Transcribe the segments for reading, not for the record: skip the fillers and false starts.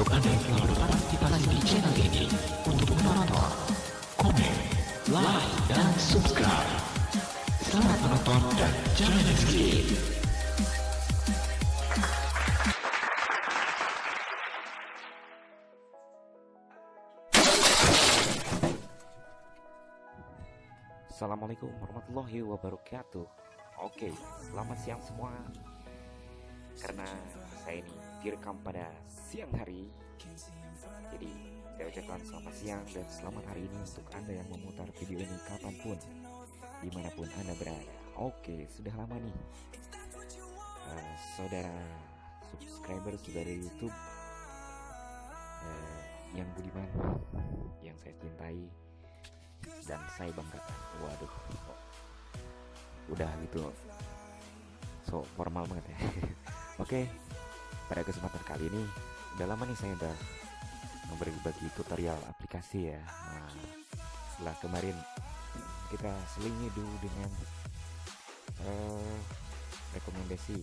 Anda yang telah beraktivasi di channel ini untuk menonton, komen, like, dan subscribe. Selamat menonton dan jangan skip. Assalamualaikum warahmatullahi wabarakatuh. Oke, selamat siang semua. Karena saya ini direkam pada siang hari, jadi saya ucapkan selamat siang dan selamat hari ini untuk Anda yang memutar video ini kapanpun, dimanapun Anda berada. Oke, sudah lama nih saudara saudara YouTube yang budiman, yang saya cintai dan saya banggakan. Waduh, udah gitu so formal banget ya. Oke, pada kesempatan kali ini udah lama nih saya udah berbagi tutorial aplikasi ya. Nah, setelah kemarin kita selingi dulu dengan rekomendasi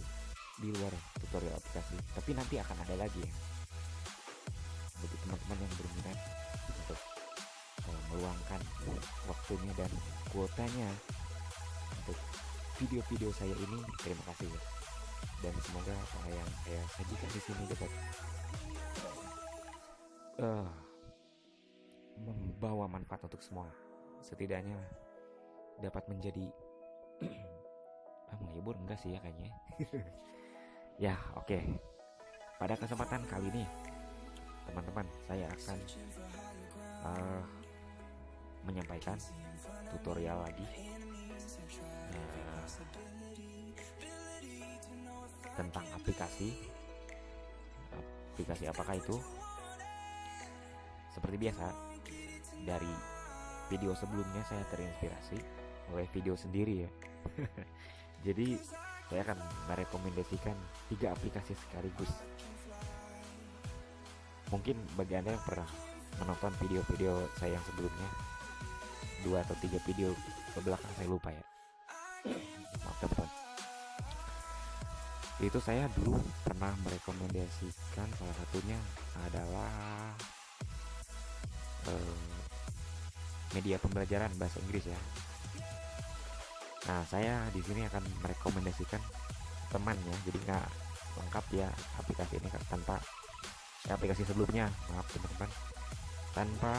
di luar tutorial aplikasi, tapi nanti akan ada lagi ya bagi teman-teman yang berminat untuk meluangkan waktunya dan kuotanya untuk video-video saya ini. Terima kasih ya, dan semoga apa yang saya sajikan di sini dapat membawa manfaat untuk semua, setidaknya dapat menjadi menghibur enggak sih ya kayaknya. Ya oke. Pada kesempatan kali ini teman-teman, saya akan menyampaikan tutorial lagi tentang aplikasi apakah itu. Seperti biasa, dari video sebelumnya saya terinspirasi oleh video sendiri ya. Jadi saya akan merekomendasikan 3 aplikasi sekaligus. Mungkin bagi Anda yang pernah menonton video-video saya yang sebelumnya, 2 atau 3 video ke belakang, saya lupa ya, maaf teman-teman. Itu saya dulu pernah merekomendasikan, salah satunya adalah media pembelajaran bahasa Inggris ya. Nah, saya di sini akan merekomendasikan temannya, jadi nggak lengkap ya aplikasi ini tanpa aplikasi sebelumnya, maaf teman-teman, tanpa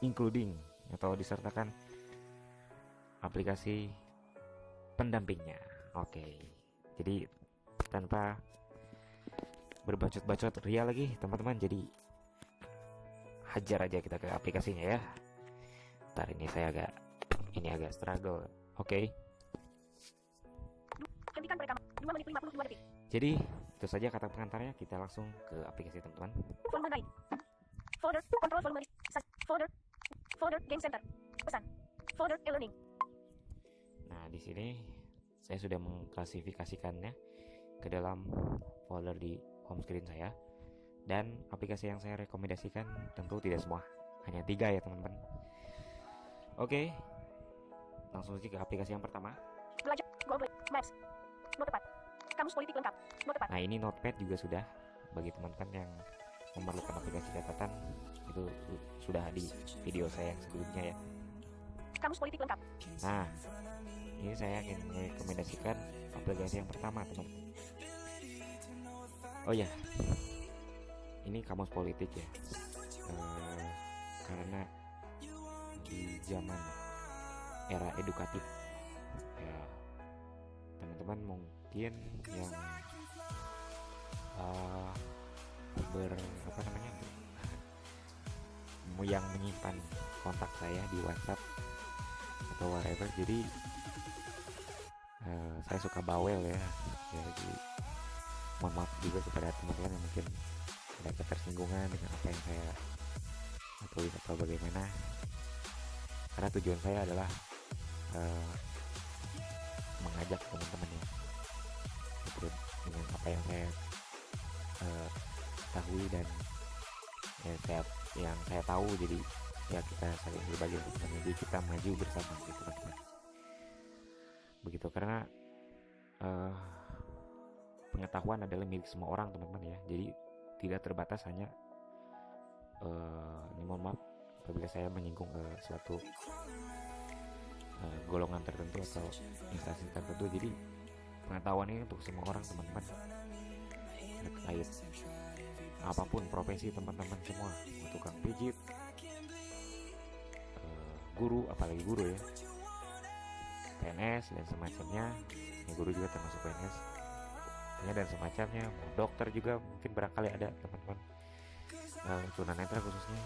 including atau disertakan aplikasi pendampingnya. Oke, jadi tanpa berbacot-bacot ria lagi teman-teman, jadi hajar aja kita ke aplikasinya ya. Ntar ini saya agak struggle. Oke. Hentikan perekaman 2 menit 52 detik. Jadi itu saja kata pengantarnya, kita langsung ke aplikasi teman-teman. Volume guide. Folder control volume. Folder game center. Pesan. Folder e-learning. Nah, di sini saya sudah mengklasifikasikannya ke dalam folder di home screen saya. Dan aplikasi yang saya rekomendasikan tentu tidak semua, hanya 3 ya teman-teman. Oke, langsung saja ke aplikasi yang pertama. Belajar Google Maps. Notepad. Kamus politik lengkap. Notepad. Nah, ini Notepad juga sudah bagi teman-teman yang memerlukan aplikasi catatan, itu sudah di video saya yang sebelumnya ya. Kamus politik lengkap. Nah, ini saya ingin merekomendasikan aplikasi yang pertama teman-teman. Oh ya, ini kamus politik ya, karena di zaman era edukatif ya, teman-teman mungkin yang yang menyimpan kontak saya di WhatsApp atau whatever, jadi saya suka bawel ya, jadi mohon maaf juga kepada teman-teman yang mungkin ada ketersinggungan dengan apa yang saya tulis atau bagaimana, karena tujuan saya adalah mengajak teman-teman ya ikut dengan apa yang saya ketahui dan yang saya tahu, jadi ya kita saling berbagi, jadi kita maju bersama gitu teman-teman. Begitu, karena pengetahuan adalah milik semua orang teman-teman ya. Jadi tidak terbatas hanya ini mohon maaf apabila saya menyinggung suatu golongan tertentu atau instansi tertentu. Jadi pengetahuan ini untuk semua orang teman-teman, terkait apapun profesi teman-teman semua, tukang pijit, guru, apalagi guru ya, PNS dan semacamnya. Ya, guru juga termasuk PNS ya, dan semacamnya. Dokter juga mungkin barangkali ada teman-teman, tunanetra khususnya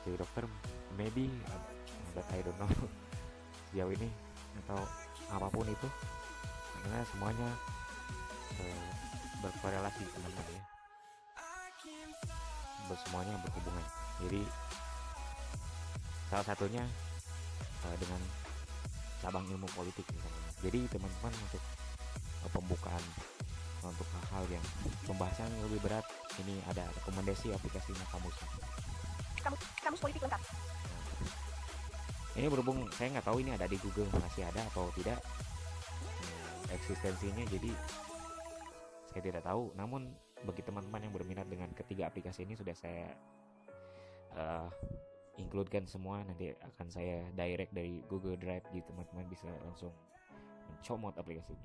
jadi dokter, maybe, but I don't know sejauh ini, atau apapun itu, karena semuanya berkorelasi teman-teman ya, semuanya berhubungan. Jadi salah satunya dengan cabang ilmu politik misalnya. Jadi teman-teman, untuk pembukaan untuk hal-hal yang pembahasan yang lebih berat, ini ada rekomendasi aplikasinya Kamus politik lengkap. Ini berhubung saya nggak tahu ini ada di Google, masih ada atau tidak eksistensinya, jadi saya tidak tahu. Namun bagi teman-teman yang berminat dengan ketiga aplikasi ini, sudah saya includekan semua. Nanti akan saya direct dari Google Drive, jadi teman-teman bisa langsung mencomot aplikasinya.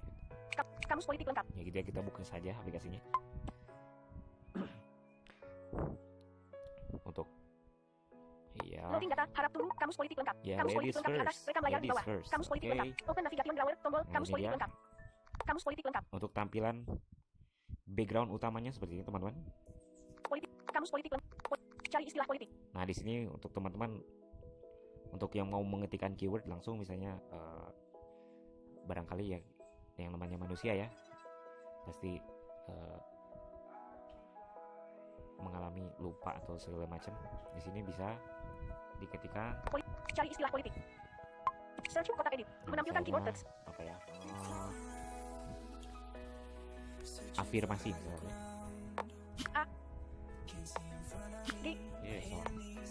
Kamus politik lengkap. Ya gitu ya, kita buka saja aplikasinya. Untuk Loading data, harap tunggu. Kamus politik lengkap. Ya, Kamus politik lengkap di atas, rekam layar di bawah. first. Kamus politik Okay. lengkap. Open navigation drawer, tombol. Nah, Kamus ini politik dia. lengkap. Kamus politik lengkap. Untuk tampilan background utamanya seperti ini teman-teman. Kamus politik lengkap. Cari istilah politik. Nah di sini untuk teman-teman, untuk yang mau mengetikkan keyword langsung, misalnya barangkali ya yang namanya manusia ya, pasti mengalami lupa atau segala macam. Di sini bisa diketikkan. Cari istilah politik. Search kotak edit. Menampilkan keyboard text. Apa ya? Afirmasi misalnya. A. G. Yes,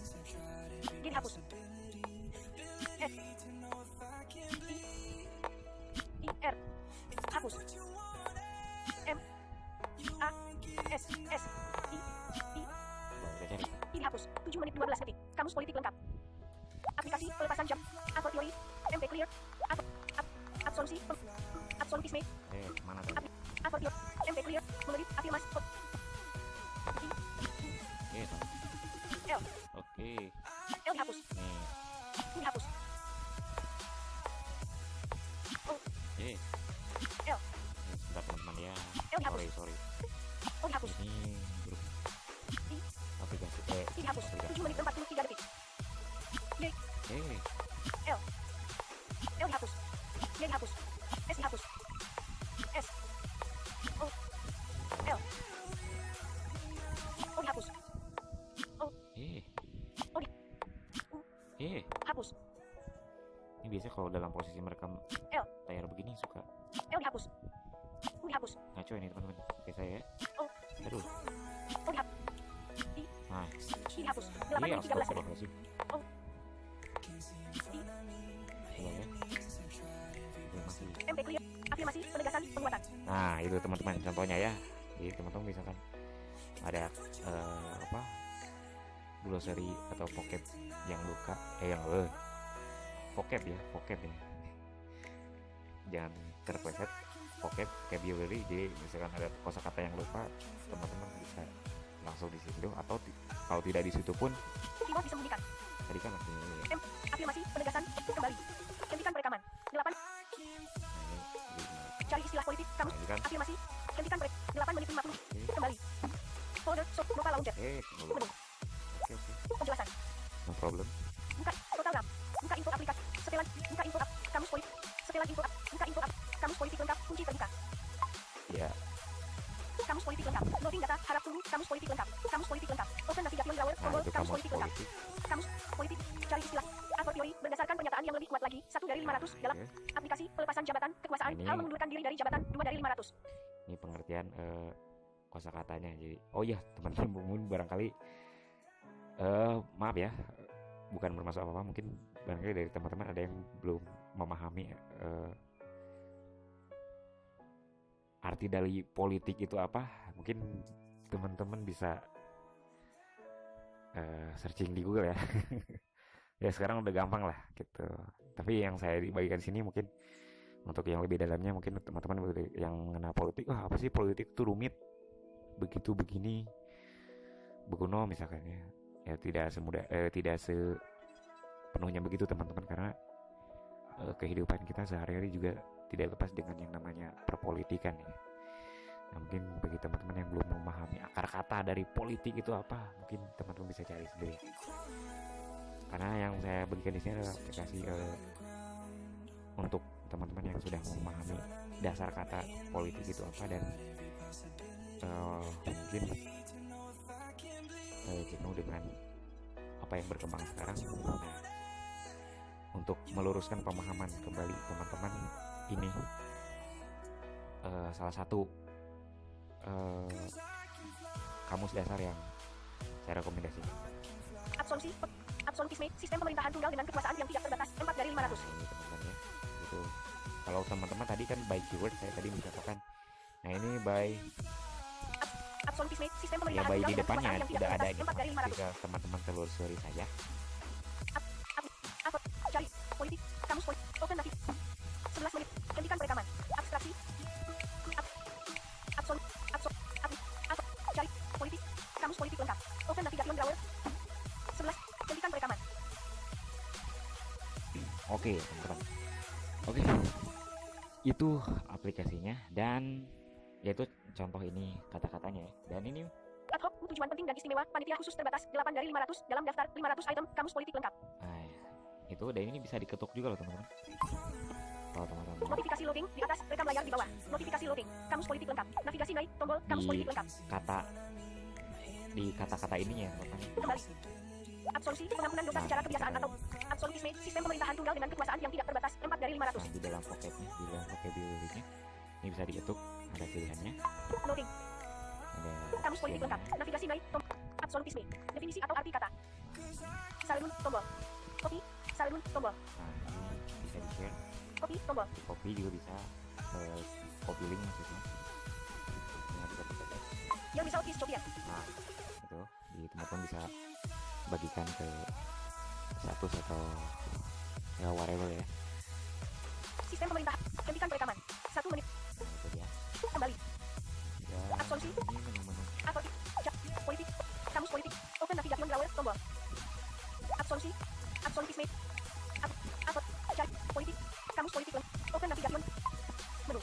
so. G dihapus. S. I. R. Hapus. M. A. S. S. I. Kita cari. I dihapus. 7 menit 12 detik. Kamus politik lengkap. Aplikasi pelepasan jam. Apple Theory. MP Clear. Absolusi. Absolutisme. Mana tuh? Apple Theory. MP Clear. Mengelit afirmasi. Yes, so. L. Oke. L dihapus. Nih. I dihapus. O. Yes. L. Sebentar teman-teman ya. L dihapus. Sorry. O dihapus. Ini grup I. aplikasi. I dihapus. 7 menit 43 detik. Y. L. L dihapus. Y dihapus. S dihapus. S. O. L. O dihapus. O. O di. U. Hapus. Ini biasanya kalau dalam posisi merekam L. layar begini suka L dihapus. U dihapus. ngaco ini teman-teman. Oke saya ya. O. Aduh. O dihapus. I. Nah. I dihapus. 8 Iya, menit 13 detik. astagfirullahaladzim. O. I. Coba ya. Ini masih. MP Clear. Afirmasi penegasan penguatan. Nah itu teman-teman contohnya ya. Jadi teman-teman misalkan ada apa, glossary atau vocab yang luka, vocab ya, jangan terpleset, vocabulary. Jadi misalkan ada kosakata yang lupa, teman-teman bisa langsung di situ, atau kalau tidak di situ pun Keyboard disembunyikan. tadi kan aku M. Afirmasi penegasan kembali. Hentikan perekaman. 8. Cari istilah politik. Kamus. Nah, ini kan. Afirmasi. Hentikan 8 menit 50. Kembali. Folder. Nova Launcher. Oke. Penjelasan. No problem. Buka. Total RAM. Buka info aplikasi. Setelan. Buka info app. Kamus politik. Setelan info app. Buka info app. Kamus politik lengkap. Kunci terbuka. Ya. Kamus politik lengkap. Loading data. Harap tunggu. Kamus politik lengkap. Kamus politik lengkap. Open navigation drawer. Nah Tombol. itu Kamus kamus politik lengkap. politik. Kamus politik. Cari istilah. Apple Theory berdasarkan pernyataan yang lebih kuat lagi. 1 dari 500 dalam Oke. aplikasi pelepasan jabatan kekuasaan. Ini. Hal mengundurkan diri dari jabatan. 2 dari 500. Ini pengertian kosakatanya. Jadi oh ya teman-teman, mungkin barangkali maaf ya, bukan bermaksud apa-apa, mungkin barangkali dari teman-teman ada yang belum memahami arti dari politik itu apa, mungkin teman-teman bisa searching di Google ya. Ya sekarang udah gampang lah gitu. Tapi yang saya dibagikan di sini mungkin untuk yang lebih dalamnya, mungkin teman-teman yang mengenal politik, wah apa sih politik itu rumit, begitu begini, begono misalkan ya. Ya tidak semudah, tidak sepenuhnya begitu teman-teman, karena kehidupan kita sehari-hari juga tidak lepas dengan yang namanya perpolitikan ya. Nah, mungkin bagi teman-teman yang belum memahami akar kata dari politik itu apa, mungkin teman-teman bisa cari sendiri. Karena yang saya berikan di sini adalah aplikasi untuk teman-teman yang sudah memahami dasar kata politik itu apa, dan mungkin jenuh dengan apa yang berkembang sekarang. Nah, untuk meluruskan pemahaman kembali teman-teman, ini salah satu kamus dasar yang saya rekomendasikan. Absolutisme, sistem pemerintahan tunggal dengan kekuasaan yang tidak terbatas, 4 dari 500. Nah, ini teman-teman ya. Itu kalau teman-teman tadi kan by keyword saya tadi mencontohkan. Nah, ini by Absolutisme, sistem ya pemerintahan by tunggal di dengan depannya kekuasaan yang tidak udah ada terbatas, 4 dari 500. bisa teman-teman telusuri saja. Cari politik, kamus politik, open natif. 11 menit, hentikan perekaman. Abstraksi. Cari politik, kamus politik lengkap. Open navigation drawer. 11, hentikan perekaman. Oke, teman-teman. Oke. Itu aplikasinya, dan yaitu contoh ini kata-katanya ya. Dan ini Ad hoc, tujuan penting dan istimewa, panitia khusus terbatas, 8 dari 500, dalam daftar, 500 item, kamus politik lengkap. itu, dan ini bisa diketuk juga loh teman-teman. Kalau teman-teman mau, Notifikasi loading, di atas, rekam layar di bawah. Notifikasi loading, kamus politik lengkap. Navigasi naik, tombol, kamus di politik lengkap. kata-kata ininya teman-teman. Kembali. Absolusi, pengampunan dosa secara kebiasaan atau absolutisme, sistem pemerintahan tunggal dengan kekuasaan yang tidak terbatas, 4 dari 500. Nah, di dalam vocabulary-nya ini bisa diketuk, ada pilihannya. Loading, Ada kamus politik optionnya. lengkap. Navigasi naik, tombol, absolutisme, definisi atau arti kata. Salun, tombol. Copy, salun, tombol. Nah, ini bisa di-share, Copy, tombol. di copy juga bisa, copy link maksudnya. Nah, bisa dibaca. Yang bisa kis copian. Nah, itu di teman-teman bisa bagikan ke status atau ya whatever ya. Sistem pemerintah, hentikan perekaman. 1 menit, Nah, itu dia. kembali. Dan Absolusi. ini menu-menu. Atau politik, kamus politik, open navigation drawer, tombol. Absolusi, absolutisme, atau cari politik, kamus politik, open navigation, menu.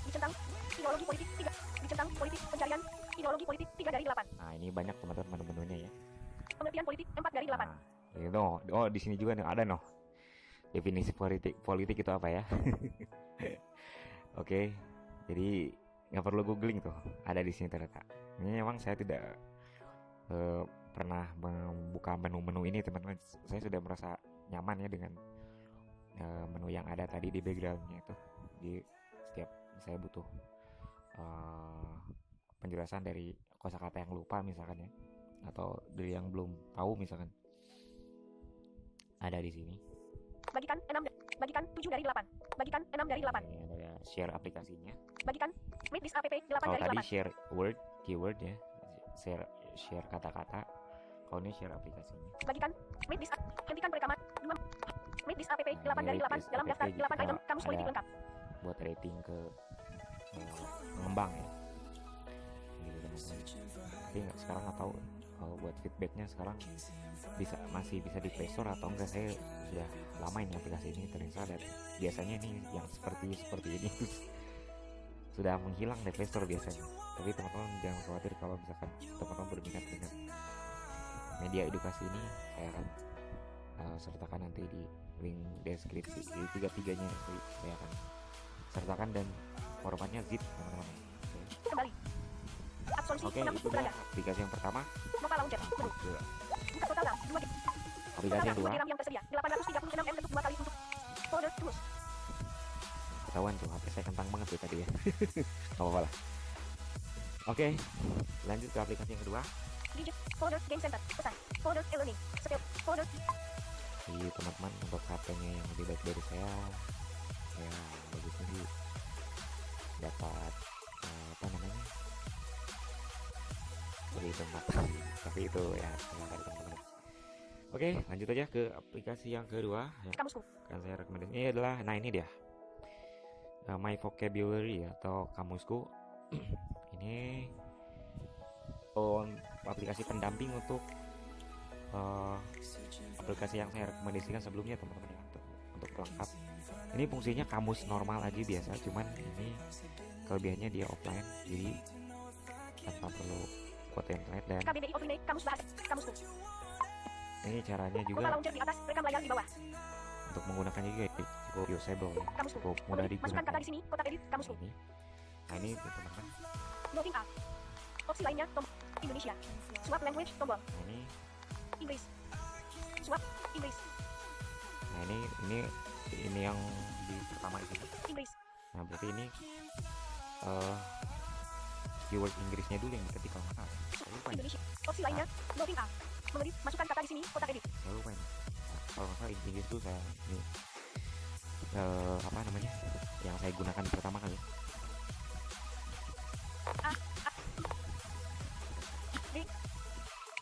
Dicentang, ideologi politik 3, dicentang politik, pencarian, ideologi politik 3 dari 8. Nah, ini banyak teman-teman menu-menunya ya. Pengertian politik 4 dari 8. Nah, ini oh di sini juga nih ada definisi politik itu apa ya. Oke, jadi nggak perlu googling tuh, ada di sini ternyata. Ini memang saya tidak pernah membuka menu-menu ini teman-teman. Saya sudah merasa nyaman ya dengan menu yang ada tadi di backgroundnya itu. Di setiap saya butuh penjelasan dari kosakata yang lupa misalkan ya, atau dari yang belum tahu misalkan, ada di sini. Bagikan 7 dari 8. Bagikan 6 dari 8. Ini ada share aplikasinya. Bagikan make this app 8 Kalau dari tadi 8. share keyword ya, share kata-kata. Kalau ini share aplikasinya. Bagikan make this app, hentikan perekaman. 2. Make this app 8 Nah, dari ini 8 this dalam app daftar juga 8 item, kamus politik ada lengkap. Buat rating ke pengembang ya. Gitu teman-teman. Tapi sekarang nggak tahu kalau buat feedbacknya sekarang masih bisa di Play Store atau enggak. Saya sudah lama ini aplikasi ini terinstall, dan biasanya ini yang seperti ini sudah menghilang dari Play Store biasanya. Tapi teman-teman jangan khawatir kalau misalkan teman-teman berminat dengan media edukasi ini, saya akan sertakan nanti di link deskripsi. Jadi tiga-tiganya nanti saya akan sertakan, dan formatnya zip teman-teman. Kembali. Absolusi, Oke, pengambil itu dia beranda. aplikasi yang pertama. Nova Launcher, menu. Buka total RAM, 2 GB. Aplikasi yang kedua, RAM yang tersedia, 836 M ketuk 2 kali untuk folder tools. ketahuan tuh HP saya kentang banget tuh tadi ya. Gak apa-apa lah. Oke, lanjut ke aplikasi yang kedua. Digit, folder game center, pesan, folder e-learning, skill, folder. Jadi teman-teman, untuk HP-nya yang lebih baik dari saya, ya bagusnya sih dapat sih itu Mbak. Tapi itu ya silakan teman-teman. Oke, lanjut aja ke aplikasi yang kedua yang Kamusku. akan saya rekomendasi. Ini adalah, nah ini dia, My Vocabulary atau Kamusku. Ini aplikasi pendamping untuk aplikasi yang saya rekomendasikan sebelumnya teman-teman ya, untuk pelengkap. Ini fungsinya kamus normal aja biasa, cuman ini kelebihannya dia offline, jadi tanpa perlu kuota internet. Dan KBBI Opline, kamus bahasa, kamusku. ini caranya juga Kota launcher di atas, rekam layar di bawah. untuk menggunakannya juga cukup usable ya, Kamusku. cukup mudah Masukkan digunakan. kata di sini, kotak edit, kamusku. Ini, nah ini teman-teman, Loading up. Opsi lainnya, tombol Indonesia. Swap language, tombol nah ini, Inggris. Swap Inggris. nah ini yang di pertama itu. Inggris. Nah berarti ini keyword Inggrisnya dulu yang diketik kalau nggak salah. Saya lupa ini. Indonesia. Opsi lainnya, loading up. Mengedit, masukkan kata di sini, kotak edit. Saya lupa ini. Nah, kalau nggak salah Inggris itu saya ini apa namanya yang saya gunakan pertama kali.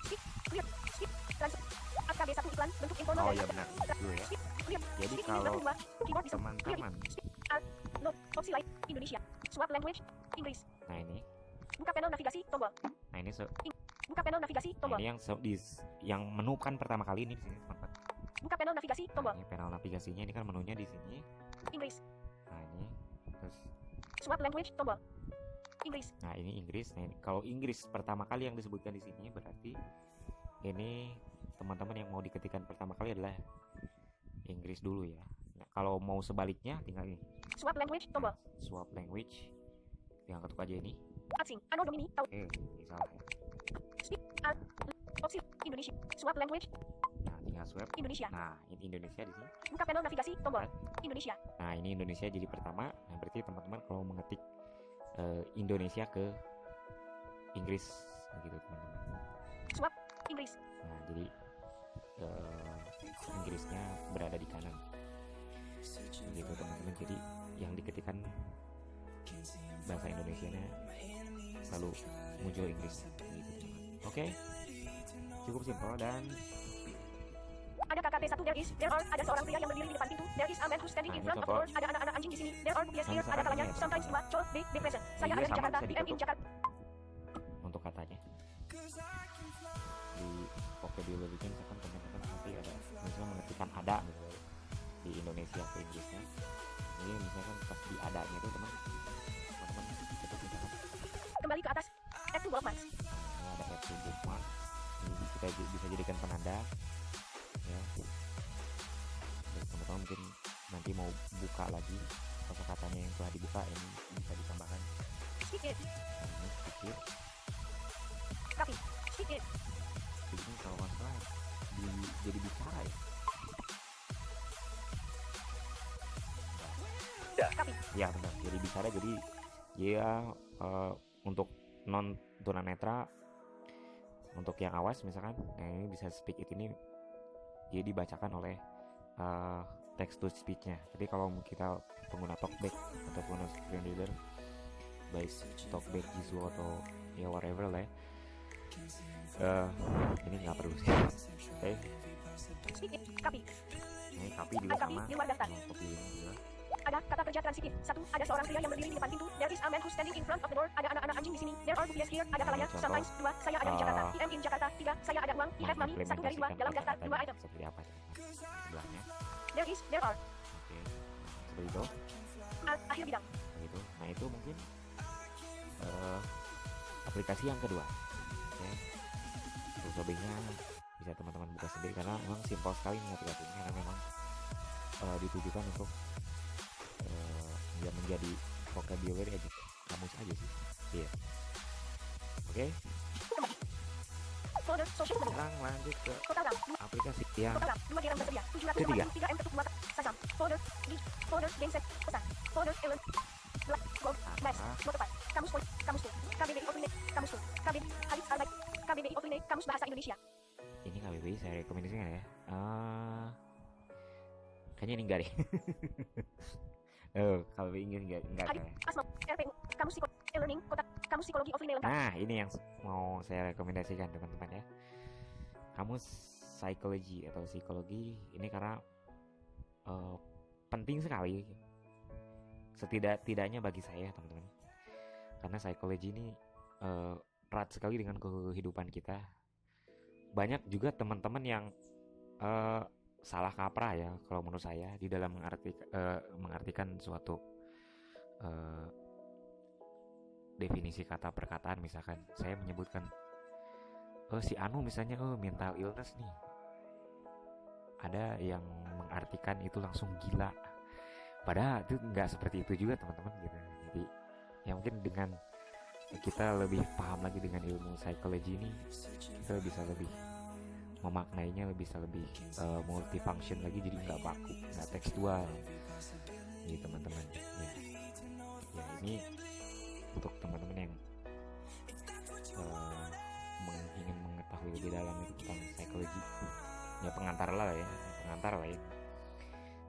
Skip, clear, skip, transfer. AKB 1 iklan, bentuk info Oh dan iya benar dulu ya. Skip, clear. Jadi Skip, kalau bentuk 2, keyboard bisa. Clear, teman-teman, skip, note, opsi lain, Indonesia. Swap language, Inggris. nah ini, Buka panel navigasi, tombol. nah ini Buka panel navigasi, nah tombol. ini yang menu kan pertama kali ini di sini teman-teman. Buka panel navigasi, Nah, tombol. ini panel navigasinya, ini kan menunya di sini. Inggris. Nah ini terus, Swap language, tombol. Inggris. nah ini Inggris. Nah ini, kalau Inggris pertama kali yang disebutkan di sini berarti ini teman-teman yang mau diketikkan pertama kali adalah Inggris dulu ya. Nah, kalau mau sebaliknya tinggal ini. Swap language, tombol. Swap language. Yang ketuk aja ini. Asing, ano domini, tau. Misalnya. Skip, opsi, Indonesia. Swap language, Nah, tinggal swap. Indonesia. Nah, ini Indonesia di sini. Buka panel navigasi, tombol. Indonesia. Nah, ini Indonesia jadi pertama. Nah, berarti teman-teman kalau mengetik Indonesia ke Inggris begitu teman-teman. Swap, Inggris. Nah, jadi Inggrisnya berada di kanan. Begitu teman-teman. Jadi yang diketikkan bahasa Indonesianya lalu muncul Inggris. Begitu, teman. Oke. Cukup simpel dan Ada KKP 1, there are, ada seorang pria yang berdiri di depan pintu. There is a man who's standing in front of the door. Ada anak-anak anjing di sini. There are boobies here. Ada kalanya, sometimes 2, col, be present. Saya ada di Jakarta, am in Jakarta. untuk katanya di vocabulary kan misalkan teman-teman nanti ada misalnya mengetikkan ada misalnya di Indonesia ke Inggrisnya, ini misalkan pas di adanya itu teman-teman ketuk misalkan Kembali ke atas. Add to bookmarks. ini ada add to bookmark, ini kita bisa jadikan penanda ya. Dan teman-teman mungkin nanti mau buka lagi kosakatanya yang telah dibuka, ini bisa ditambahkan. Skip it. Nah, ini sedikit. Copy. Skip it. Ini kalau nggak salah jadi bicara ya. Copy. Ya benar, jadi bicara, jadi dia untuk non tunanetra, untuk yang awas misalkan, nah ini bisa speak it, ini dia dibacakan oleh text to speech-nya. Tapi kalau kita pengguna talkback atau pengguna screen reader, baik talkback, Jisoo atau ya whatever lah ya, ini nggak perlu sih. Oke. Skip it. Copy. Ini copy juga Copy, sama. di luar daftar. Copy ini juga. Ada kata kerja transitif. 1. Ada seorang pria yang berdiri di depan pintu. There is a man who's standing in front of the door. Ada anak-anak anjing di sini. There are boobies here. Ada kalanya, Contoh. sometimes 2. Saya ada di Jakarta. I am in Jakarta. 3. Saya ada uang. I have money. 1 dari 2 dalam daftar 2 item. Seperti apa sebelahnya? There is, there are. Oke, seperti itu. Akhir bidang. Begitu. Nah itu mungkin aplikasi yang kedua. Oke. Terus lebihnya bisa teman-teman buka sendiri karena memang simpel sekali nih aplikasi ini, karena memang ditujukan untuk biar menjadi vocabulary aja, kamus aja sih. Iya. Oke. Folder social menu. Sekarang lanjut ke Total RAM. aplikasi yang Total RAM. 2 GB tersedia. 753 M ketuk 2. Sasam. Folder. Di. Folder. Game set. Pesan. Folder. Ellen. Black. Gold. Flash. Notepad. Kamus point. Kamus tuh. KBBI Outline. Kamus tuh. KBBI. Alif Albaik. KBBI Outline. Kamus Bahasa Indonesia. ini KBBI saya rekomendasikan ya. Kayaknya ini enggak deh. KBBI enggak Alif. kayak. Asma. RPU. Kamus Psiko. E-learning, kotak, kamus psikologi offline lengkap. Nah, ini yang mau saya rekomendasikan teman-teman ya. Kamus psikologi atau psikologi ini karena penting sekali setidak-tidaknya bagi saya teman-teman. Karena psikologi ini erat sekali dengan kehidupan kita. Banyak juga teman-teman yang salah kaprah ya kalau menurut saya di dalam mengartikan suatu definisi kata perkataan. Misalkan saya menyebutkan si Anu misalnya mental illness nih, ada yang mengartikan itu langsung gila, padahal itu nggak seperti itu juga teman-teman gitu. Jadi ya mungkin dengan kita lebih paham lagi dengan ilmu psikologi ini, kita bisa lebih memaknainya, bisa lebih multifunction lagi, jadi nggak baku, nggak tekstual nih teman-teman ya. Ini untuk teman-teman yang ingin mengetahui lebih dalam tentang psikologi ya, pengantar lah ya.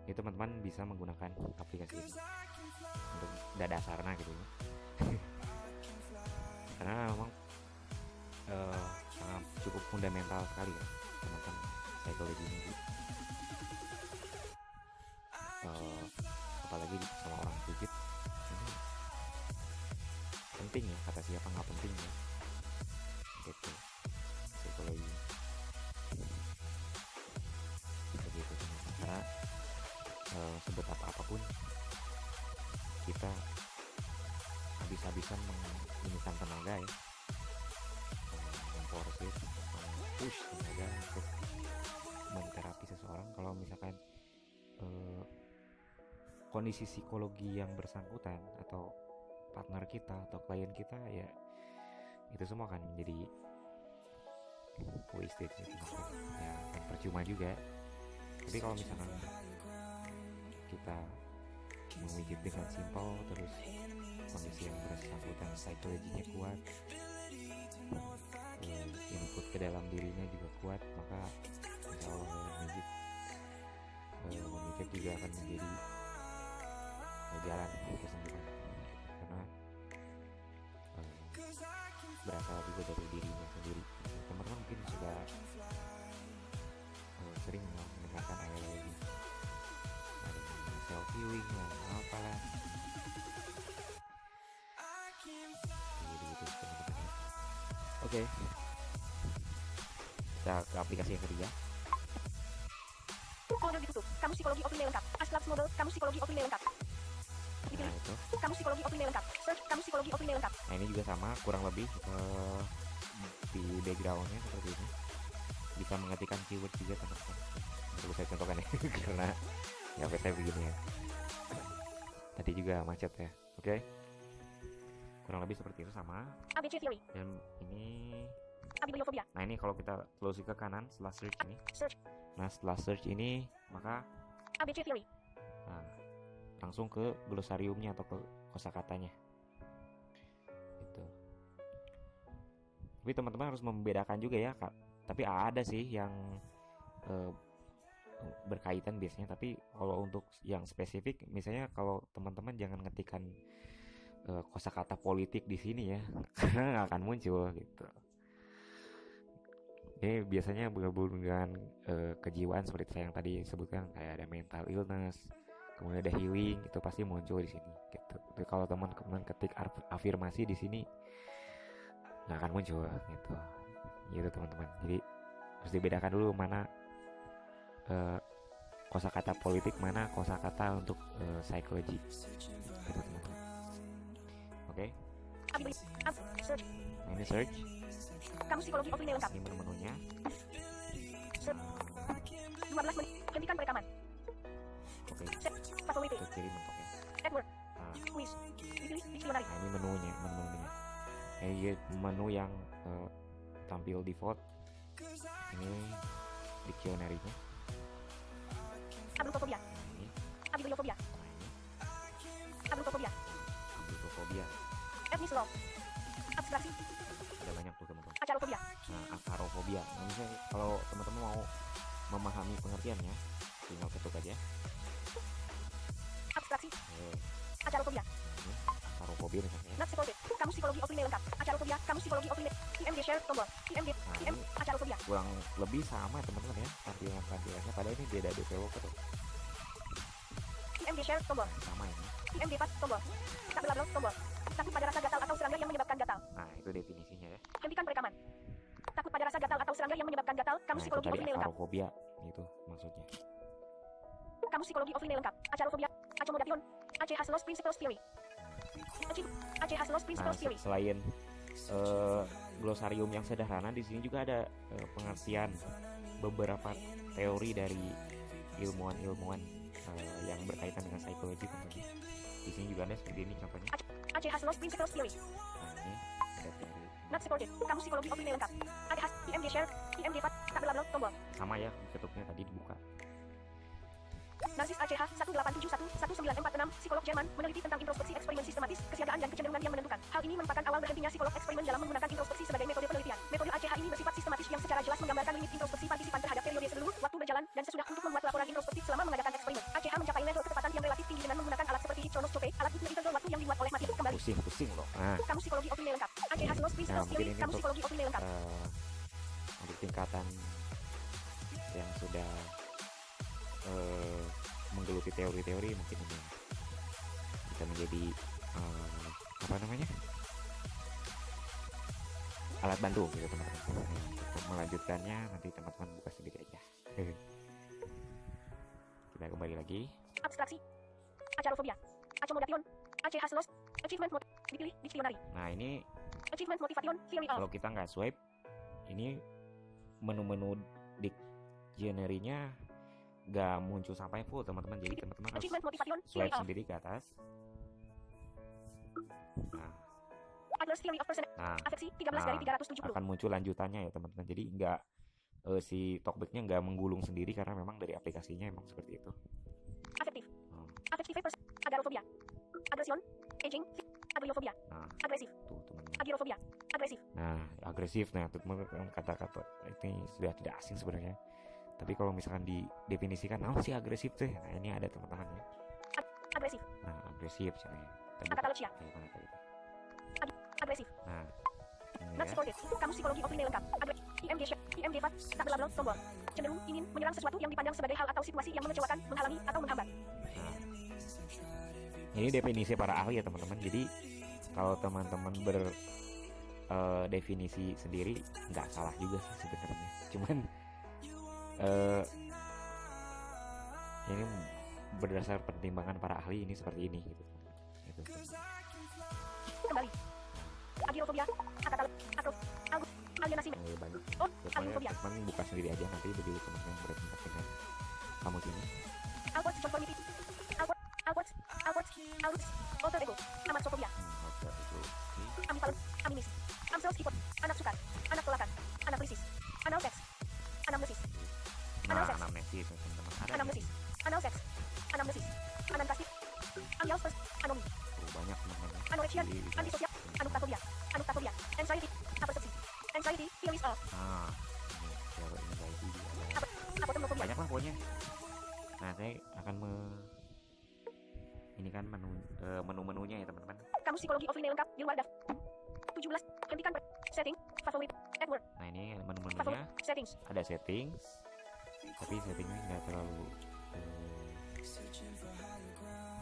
Itu teman-teman bisa menggunakan aplikasi ini untuk dasarnya gitu ya. Karena memang sangat cukup fundamental sekali ya teman-teman psikologi ini. Apalagi sama orang pijit ini penting ya, kata siapa nggak penting ya gitu psikologi begitu. Karena sebetapa apapun kita habis-habisan menggunakan tenaga ya, memforsir, push tenaga untuk menterapi seseorang, kalau misalkan kondisi psikologi yang bersangkutan atau partner kita atau klien kita ya, itu semua akan menjadi wasted gitu ya, kan percuma juga. Tapi kalau misalkan kita memijit dengan simpel, terus kondisi yang bersangkutan psikologinya kuat, input ke dalam dirinya juga kuat, maka insya Allah memijit juga akan menjadi jalan kesembuhan. Karena berasal juga dari dirinya sendiri. Teman-teman mungkin sudah sering mendengarkan analogi self healing lah, apalah gitu teman-teman. Oke, kita ke aplikasi yang ketiga. Folder ditutup. Kamus psikologi offline lengkap. Aslabs model. Kamus psikologi offline lengkap. Nah itu, Kamus psikologi offline lengkap. Search. Kamus psikologi offline lengkap. nah ini juga sama, kurang lebih di backgroundnya seperti ini. Bisa mengetikkan keyword juga teman-teman. Perlu saya contohkan ya karena ya saya begini ya. Tadi juga macet ya. Oke. Kurang lebih seperti itu sama. ABC theory. Dan ini, Abibliofobia. nah ini kalau kita close ke kanan setelah search ini. Search. Nah setelah search ini maka ABC theory. nah, langsung ke glosariumnya atau ke kosakatanya. Gitu. Tapi teman-teman harus membedakan juga ya, Kak. Tapi ada sih yang berkaitan biasanya, tapi kalau untuk yang spesifik, misalnya kalau teman-teman jangan ngetikkan kosakata politik di sini ya, karena nggak akan muncul gitu. Ini biasanya berhubungan dengan kejiwaan seperti saya yang tadi sebutkan, kayak ada mental illness, kemudian ada healing, itu pasti muncul di sini gitu. Tapi kalau teman-teman ketik afirmasi di sini nggak akan muncul gitu teman-teman. Jadi harus dibedakan dulu mana kosakata politik, mana kosakata untuk psikologi gitu teman-teman. Oke. Search. Nah, ini search. Kamus psikologi offline lengkap. Ini menu-menunya. Search. 12 menit. Hentikan perekaman. Oke. Set. Favorite. Ke kiri mentoknya. Edward. Nah, Quiz. Dipilih dictionary. nah ini menu-menunya. Ini menu yang tampil default. Ini dictionary-nya. Abrutofobia. Nah, ini. Abibliofobia. Nah, ini. Abrutofobia. Abrutofobia. Ethnic law. Abstraksi. Ada banyak tuh teman-teman. Acarofobia. Nah, akarofobia. Nah, misalnya kalau teman-teman mau memahami pengertiannya, tinggal ketuk aja. Abstraksi. Oke. Acarofobia. Nah, ini akarofobia. agorafobia misalnya. Not supported. Kamus psikologi offline lengkap. Acarofobia. Kamus psikologi offline. IMD share tombol. IMD. Nah, IM. ini Acarofobia. kurang lebih sama teman-teman ya tampilannya, padahal ini beda developer tuh. IMD share tombol. Sama ini. IMD 4 tombol. Tak belabel tombol. Takut pada rasa gatal atau serangga yang menyebabkan gatal. Nah, itu definisinya ya. Hentikan perekaman. Takut pada rasa gatal atau serangga yang menyebabkan gatal. Kamus Nah, itu psikologi tadi offline lengkap. acarofobia itu maksudnya. Kamus psikologi offline lengkap. Acarofobia. Accommodation. Aceh has lost principles theory. Aceh has lost Nah, principles theory. selain glosarium yang sederhana, di sini juga ada pengertian beberapa teori dari ilmuwan-ilmuwan yang berkaitan dengan psikologi tentunya. Di sini juga ada seperti ini contohnya. Aceh has lost principles theory. Nah, ini ada teori Not supported. Kamus psikologi offline lengkap. Aceh has IMD share. IMD 4 tak belabel tombol. sama ya, ketupnya tadi dibuka. Narsis ACH 1871-1946, psikolog Jerman, meneliti tentang introspeksi eksperimen sistematis, kesiagaan dan kecenderungan yang menentukan. Hal ini merupakan awal berhentinya psikolog eksperimen dalam menggunakan introspeksi sebagai metode penelitian. Metode ACH ini bersifat sistematis yang secara jelas menggambarkan limit introspeksi partisipan terhadap periode seluruh waktu berjalan dan sesudah untuk membuat laporan introspektif selama mengadakan eksperimen. ACH mencapai level ketepatan yang relatif tinggi dengan menggunakan alat seperti Chronoscope, alat ukur interval waktu yang dibuat oleh Matthew. Kembali. Pusing loh. Nah, Kamus psikologi offline lengkap. ACH has lost nah principles mungkin theory. ini Kamus untuk psikologi offline lengkap. untuk tingkatan yang sudah menggeluti teori-teori, mungkin ini bisa menjadi apa namanya, alat bantu gitu teman-teman. Untuk melanjutkannya nanti teman-teman buka sendiri aja. Kita kembali lagi. Abstraksi. Acarofobia. Accommodation. Aceh has lost. Achievement mode. Dipilih dictionary. Nah, ini Achievement motivation theory of. kalau kita nggak swipe, ini menu-menu dictionary-nya nggak muncul sampai full teman-teman, jadi teman-teman harus Achievement motivation theory swipe of. sendiri ke atas. Nah, Adler's theory of personality. nah Afeksi 13 dari 370. akan muncul lanjutannya ya teman-teman, jadi nggak si talkback-nya nggak menggulung sendiri karena memang dari aplikasinya emang seperti itu. Afektif. Hmm. Affective person. Agorafobia. Aggression. Aging. Agorafobia. Nah, Agresif. tuh teman-teman. Agorafobia. Agresif. Nah, agresif. Nah, itu kata-kata ini sudah tidak asing sebenarnya. Tapi kalau misalkan didefinisikan, oh sih agresif tuh. Nah, ini ada teman-teman ya. Agresif. Nah, agresif caranya. Akatalogia. Kayak mana tadi? Agresif. Nah, ini Not ya. supported. Kamus psikologi offline lengkap. IMD share. IMD 4 tak belabel tombol. Cenderung ingin menyerang sesuatu yang dipandang sebagai hal atau situasi yang mengecewakan, menghalangi atau menghambat. Nah, ini definisi para ahli ya teman-teman. Jadi kalau teman-teman definisi sendiri nggak salah juga sih sebenarnya. Cuman ini berdasar pertimbangan para ahli ini seperti ini gitu. Gitu. Kembali. Agorafobia. Alienasi. Banyak. Oh, Pokoknya alienofobia. teman buka sendiri aja nanti begitu teman-teman berkontak dengan kamu sini. Outwards conformity. Outwards. Alter ego. Amatsophobia. Oke, itu. Ambivalent. Aminis. Amsel skipper. Anak sukar. Anak tolakan. Analisis. Anal seks. Anamnesis. Nah, Anamnesis. anamnesis teman-teman ada. Anamnesis. Anal seks. Anamnesis. Anantasif. Anial first. Anomi. Tuh, banyak teman-teman. Anorexia. Jadi, bisa- Antisosial. Anuktafobia. Anuktafobia. Anxiety. Apersepsi. Anxiety. Feelings of. Nah, ini teori anxiety juga ada. Apotemnofobia. Banyak lah pokoknya. Nah, saya akan ini kan menu-menunya ya teman-teman. Kamus psikologi offline lengkap di luar daftar. 17. Hentikan setting. Favorit. Edward. Nah, ini menu-menunya Favorit. Settings. ada settings, tapi settingnya nggak terlalu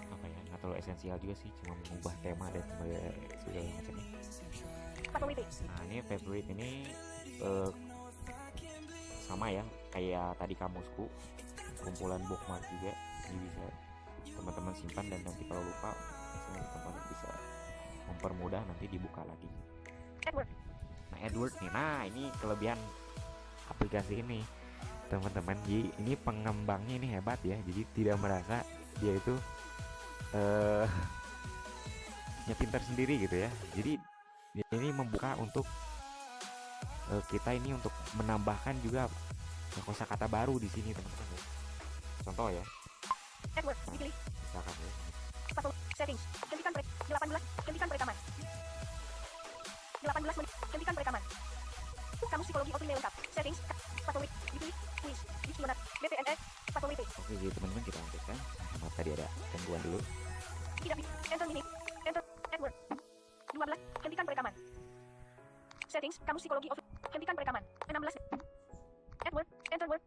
apa ya, nggak terlalu esensial juga sih, cuma mengubah tema dan segala macamnya. Favorit. Nah, ini favorite ini sama ya kayak tadi kamusku, kumpulan bookmark juga. Jadi bisa teman-teman simpan dan nanti kalau lupa misalnya teman-teman bisa mempermudah nanti dibuka lagi. Edward. Nah, Edward nih, nah ini kelebihan aplikasi ini teman-teman. Jadi ini pengembangnya ini hebat ya, jadi tidak merasa dia itu pintar sendiri gitu ya. Jadi ini membuka untuk kita ini untuk menambahkan juga kosakata baru di sini teman-teman ya. Contoh ya, Edward. Dipilih. misalkan ya, Favorit. Settings. Hentikan 18. Hentikan perekaman. 18 menit. Hentikan perekaman. Kamus psikologi offline lengkap. Settings. Favorit. Dipilih. Quiz. Dictionary. BPNE. Favorit. oke jadi teman-teman kita lanjutkan. Maaf tadi ada gangguan dulu. Tidak. Enter minute. Enter. Edward. 12. Hentikan perekaman. Settings. Kamus psikologi of. Hentikan perekaman. 16. Edward. Enter word.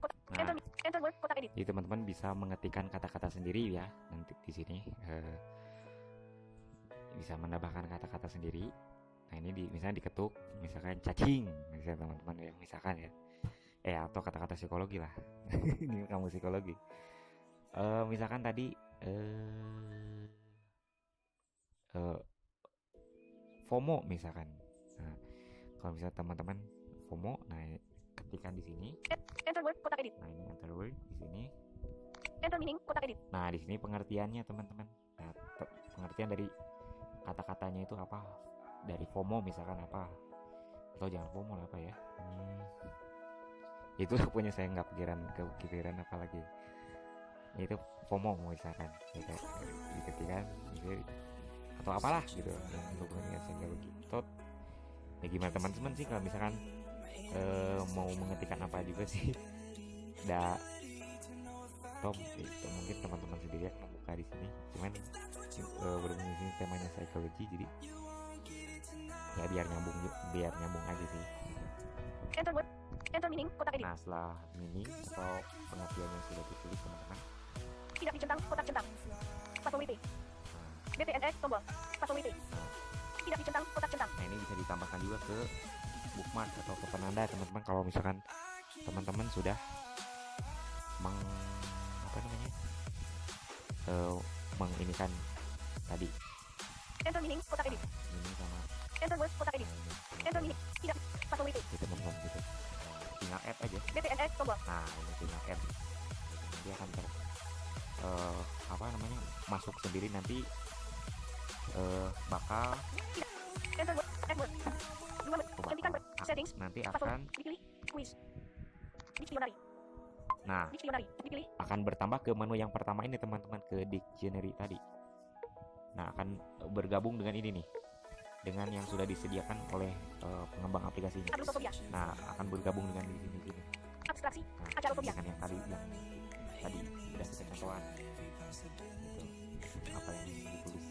Enter word. Kotak edit. Jadi teman-teman bisa mengetikkan kata-kata sendiri ya nanti di sini. Bisa menambahkan kata-kata sendiri. Nah ini misalnya diketuk, misalkan cacing, misalnya teman-teman ya, misalkan ya, atau kata-kata psikologi lah. Ini kamu psikologi. Misalkan tadi FOMO misalkan. Nah, kalau misalnya teman-teman FOMO, nah ketikkan di sini. Enter word. Kotak edit. Nah ini enter word di sini. Enter meaning. Kotak edit. Nah di sini pengertiannya teman-teman. Nah pengertian dari kata-katanya itu apa, dari FOMO misalkan apa, atau jangan FOMO apa ya, itu punya saya nggak kepikiran apa lagi, itu FOMO misalkan ya, diketikkan gitu, atau apalah gitu yang berhubungan dengan psikologi. Atau ya gimana teman-teman sih kalau misalkan mau mengetikkan apa juga sih, atau itu mungkin teman-teman sendiri yang membuka di sini, cuman berhubung di sini temanya psikologi, jadi ya biar nyambung aja sih. Enter word. Enter meaning. Kotak edit. Nah setelah meaning atau pengertiannya sudah ditulis teman-teman, tidak dicentang. Kotak centang. Password WP. BTNX tombol. Password WP. Tidak dicentang. Kotak centang. nah ini bisa ditambahkan juga ke bookmark atau ke penanda teman-teman kalau misalkan teman-teman sudah menginikan tadi Enter meaning. Kotak edit. ini sama Enter word. Kotak edit. Enter meaning. Tidak. Password WP. gitu teman-teman gitu. Tinggal add aja. BTNX tombol. Nah ini tinggal add gitu. Nanti akan masuk sendiri nanti, bakal Enter word. Add word. 2 menit. Hentikan settings. nanti Password. akan Dipilih. Quiz. Dictionary. nah Dictionary. Dipilih. akan bertambah ke menu yang pertama ini teman-teman, ke dictionary tadi. Nah akan bergabung dengan ini nih, dengan yang sudah disediakan oleh pengembang aplikasinya. Aglutofobia. Nah akan bergabung dengan di sini. Abstraksi. Nah, Acarofobia. dengan yang tadi sudah kita contohkan gitu, apa yang ditulis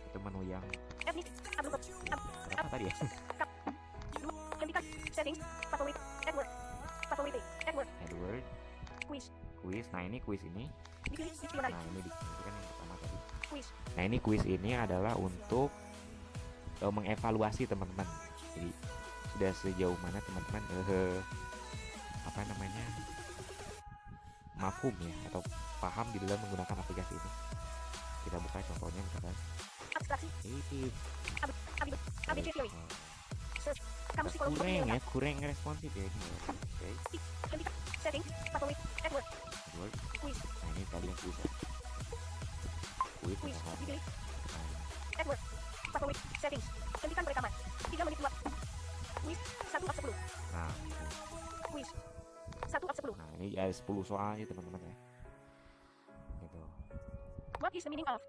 itu menu yang Etnis. Aglutofobia. berapa tadi ya? Hentikan settings. Password. Edward. Password WP. Edward. Edward, Quiz. quiz. Nah ini quiz ini, Dipilih. Dictionary. nah ini kan yang pertama tadi. Quiz. Nah ini quiz ini adalah untuk mengevaluasi teman-teman. Jadi sudah sejauh mana teman-teman mafhum ya atau paham di dalam menggunakan aplikasi ini. Kita buka contohnya misalkan Abstraksi. ini ABC theory. Search. Kamus psikologi. kurang responsif ya ini. Oke. Hentikan settings. Password. Edward. Edward. Quiz. Nah ini tadi yang quiz ya. Quiz Quiz. misalkan. Dipilih. Nah, Edward. Password. Settings. Hentikan perekaman. 3 menit waktu. Quiz. 1/10. nah, Quiz. 1/10. nah ini ada 10 soalnya teman-teman ya. Gitu. What is the meaning of?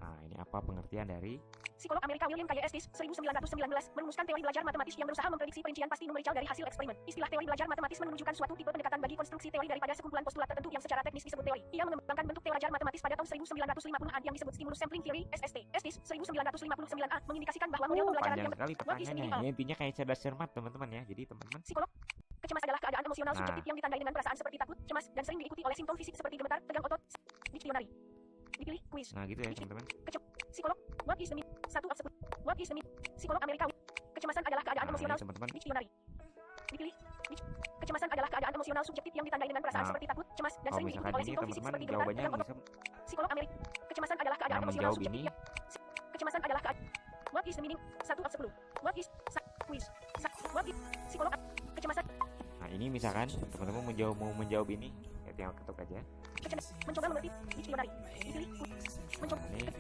Nah ini apa pengertian dari Psikolog Amerika William K. Estes 1919 merumuskan teori belajar matematis yang berusaha memprediksi perincian pasti numerikal dari hasil eksperimen. Istilah teori belajar matematis menunjukkan suatu tipe pendekatan bagi konstruksi teori daripada sekumpulan postulat tertentu yang secara teknis disebut teori. Ia mengembangkan bentuk teori belajar matematis pada tahun 1950-an yang disebut stimulus sampling theory (SST). Estes 1959a mengindikasikan bahwa model pembelajaran panjang yang sekali What is the pertanyaannya. meaning of? Ini intinya kayak cerdas cermat teman-teman ya. Jadi teman-teman Psikolog. Kecemasan adalah keadaan emosional Nah. subjektif yang ditandai dengan perasaan seperti takut, cemas, dan sering diikuti oleh simptom fisik seperti gemetar, tegang otot. Dictionary. Dipilih. Quiz. nah gitu ya teman-teman. Psikolog. What is the meaning? 1/10. What is the meaning? Psikolog Amerika. Kecemasan adalah keadaan Nah, emosional. ini teman-teman. Dictionary. Dipilih. Kecemasan adalah keadaan emosional subjektif yang ditandai dengan perasaan Nah, seperti takut, cemas, dan Kalau sering diikuti misalkan oleh ini simptom fisik teman-teman seperti gemetar, jawabannya tegang otot. bisa Psikolog Amerika. Kecemasan adalah keadaan yang emosional menjawab subjektif ini. yang kecemasan adalah keadaan. What is the meaning? 1/10. What is quiz? What is psikolog kecemasan? Nah ini misalkan teman-teman mau menjawab ini, ya tinggal ketuk aja. Mencoba mengerti. Dictionary. Dipilih. Mencoba. Nah, ini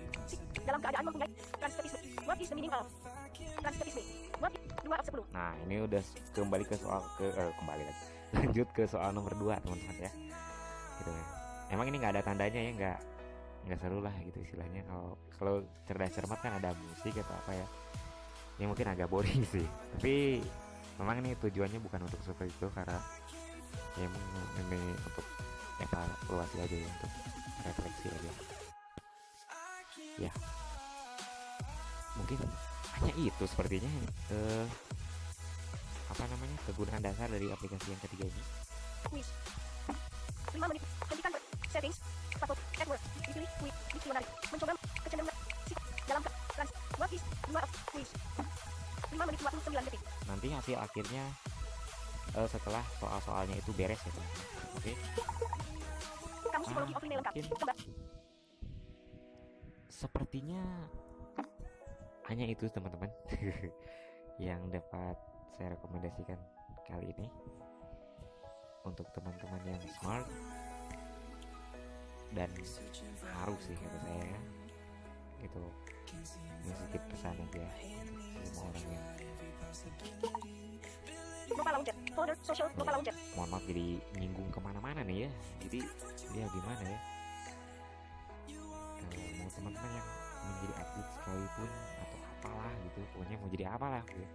Dalam keadaan mempunyai transferisme. What is the meaning of transferisme? What 2/10. Nah ini udah kembali ke soal kembali lagi lanjut ke soal nomor 2 teman-teman ya. Gitu ya. Emang ini nggak ada tandanya ya, nggak seru lah gitu istilahnya. Kalau cerdas cermat kan ada musik atau apa ya. Ini mungkin agak boring sih. Tapi memang ini tujuannya bukan untuk seperti itu, karena ya emang ini untuk evaluasi aja ya, untuk refleksi aja. Ya, mungkin hanya itu sepertinya kegunaan dasar dari aplikasi yang ketiga ini. Quiz. 5 menit. Hentikan settings. Password. Adword. Dipilih. Quiz. Dictionary. Mencoba. Kecenderungan. Dalam trans. What is 2 of quiz. 5 menit 29 detik. Nanti hasil akhirnya setelah soal-soalnya itu beres ya teman-teman. Oke. Kamu psikologi offline lengkap. Coba. Sepertinya hanya itu teman-teman yang dapat saya rekomendasikan kali ini untuk teman-teman yang smart dan harus sih kata saya itu ngasih pesan aja semua orang yang Lupa launcher. Folder social. Lupa launcher. mohon maaf jadi nyinggung kemana-mana nih ya, jadi dia gimana ya, mau teman-teman yang menjadi atlet sekalipun atau apalah gitu, pokoknya mau jadi apalah gitu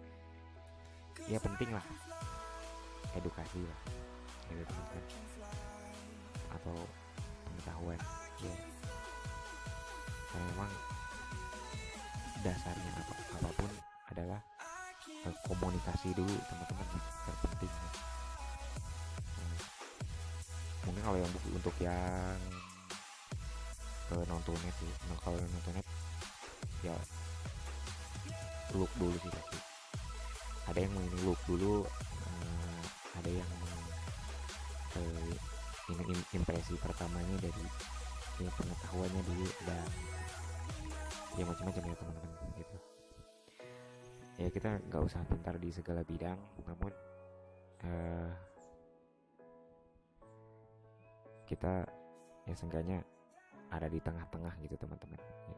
ya, penting lah edukasi lah gitu teman-teman, atau pengetahuan ya, karena memang dasarnya apapun adalah komunikasi dulu teman-teman, terpenting ya. Mungkin kalau yang untuk yang nontonnya sih, kalau nontonnya ya look dulu sih pasti, ada yang ini look dulu, ada yang ini impresi pertamanya dari ya, pengetahuannya dulu, dan ya macam-macam ya teman-teman gitu ya. Kita nggak usah pintar di segala bidang, namun kita ya seenggaknya ada di tengah-tengah gitu teman-teman ya.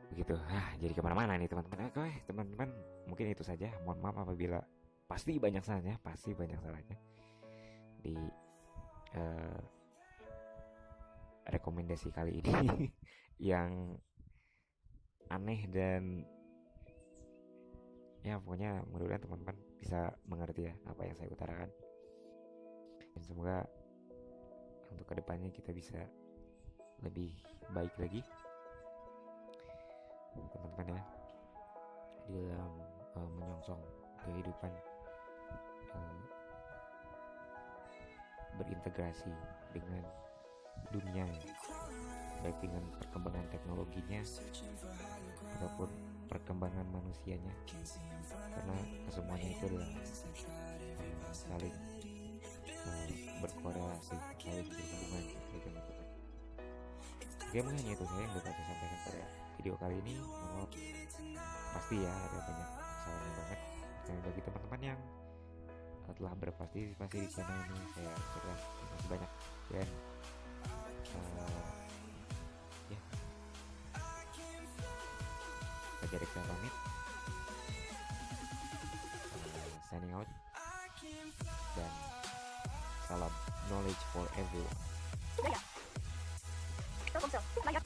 Begitu. Jadi kemana-mana nih teman-teman. Oke teman-teman, mungkin itu saja. Mohon maaf apabila pasti banyak salahnya di rekomendasi kali ini yang aneh, dan ya pokoknya mudah-mudahan teman-teman bisa mengerti ya apa yang saya utarakan, dan semoga untuk kedepannya kita bisa lebih baik lagi teman-teman ya, di dalam menyongsong kehidupan berintegrasi dengan dunia, baik dengan perkembangan teknologinya ataupun perkembangan manusianya, karena kesemuanya itu adalah saling berkorelasi, saling berhubungan gitu teman-teman. Oke, mungkin hanya itu saya yang dapat saya sampaikan pada video kali ini. Maaf, pasti ya ada banyak kesalahan banget, dan bagi teman-teman yang telah berpartisipasi di channel ini, saya ucapkan terima kasih banyak, dan ya saya Derek pamit, signing out, dan salam knowledge for everyone. Daya. Telkomsel. Layar.